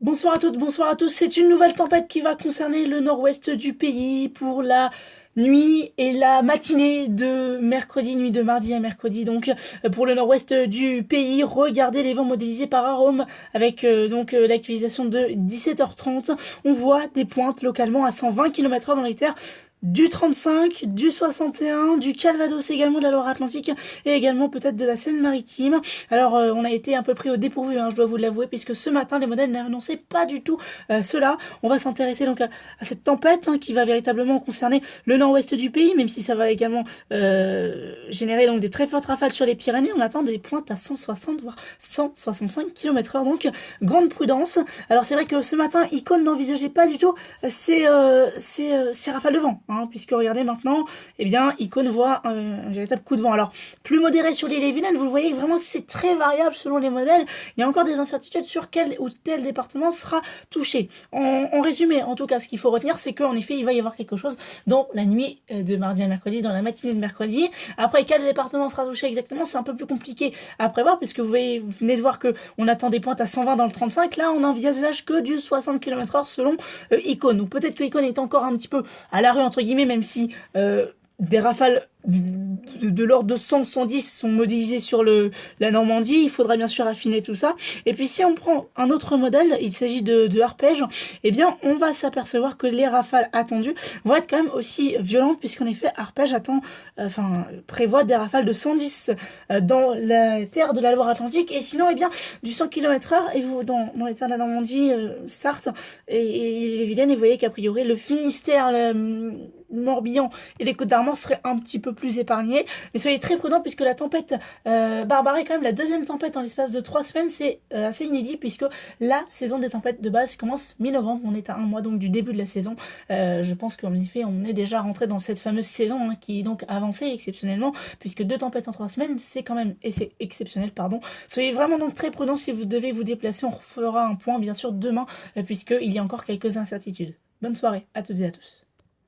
Bonsoir à toutes, bonsoir à tous. C'est une nouvelle tempête qui va concerner le nord-ouest du pays pour la nuit et la matinée de mercredi, nuit de mardi à mercredi. Donc pour le nord-ouest du pays, regardez les vents modélisés par Arome avec l'actualisation de 17h30. On voit des pointes localement à 120 km/h dans les terres du 35, du 61, du Calvados également, de la Loire-Atlantique et également peut-être de la Seine-Maritime. Alors on a été un peu pris au dépourvu, je dois vous l'avouer, puisque ce matin les modèles n'annonçaient pas du tout cela. On va s'intéresser donc à cette tempête qui va véritablement concerner le nord-ouest du pays, même si ça va également générer donc des très fortes rafales sur les Pyrénées. On attend des pointes à 160 voire 165 km/h, donc grande prudence. Alors c'est vrai que ce matin, Icône n'envisageait pas du tout ces rafales de vent. Puisque regardez maintenant, eh bien, Icône voit un véritable coup de vent. Alors, plus modéré sur l'île et Vilaine, vous le voyez vraiment que c'est très variable selon les modèles. Il y a encore des incertitudes sur quel ou tel département sera touché. En résumé, en tout cas, ce qu'il faut retenir, c'est qu'en effet, il va y avoir quelque chose dans la nuit de mardi à mercredi, dans la matinée de mercredi. Après, quel département sera touché exactement, c'est un peu plus compliqué à prévoir, puisque vous venez de voir que on attend des pointes à 120 dans le 35. Là, on n'envisage que du 60 km/h selon Icône. Ou peut-être que Icône est encore un petit peu à la rue, entre guillemets, même si des rafales de l'ordre de 100-110 sont modélisées sur la Normandie. Il faudra bien sûr affiner tout ça. Et puis si on prend un autre modèle, il s'agit de arpège, eh bien on va s'apercevoir que les rafales attendues vont être quand même aussi violentes, puisqu'en effet arpège prévoit des rafales de 110 dans la terre de la Loire-Atlantique, et sinon eh bien du 100 km/h et vous dans les terres de la Normandie, Sarthe et les Vilaines. Et vous voyez qu'a priori le Finistère, le Morbihan et les Côtes d'Armor seraient un petit peu plus épargnés. Mais soyez très prudents, puisque la tempête Barbara est quand même la deuxième tempête en l'espace de 3 semaines. C'est assez inédit, puisque la saison des tempêtes de base commence mi-novembre. On est à un mois donc du début de la saison. Je pense qu'en effet on est déjà rentré dans cette fameuse saison qui est donc avancée exceptionnellement, puisque 2 tempêtes en 3 semaines c'est quand même exceptionnel, pardon. Soyez vraiment donc très prudents si vous devez vous déplacer. On refera un point bien sûr demain, puisqu'il y a encore quelques incertitudes. Bonne soirée à toutes et à tous.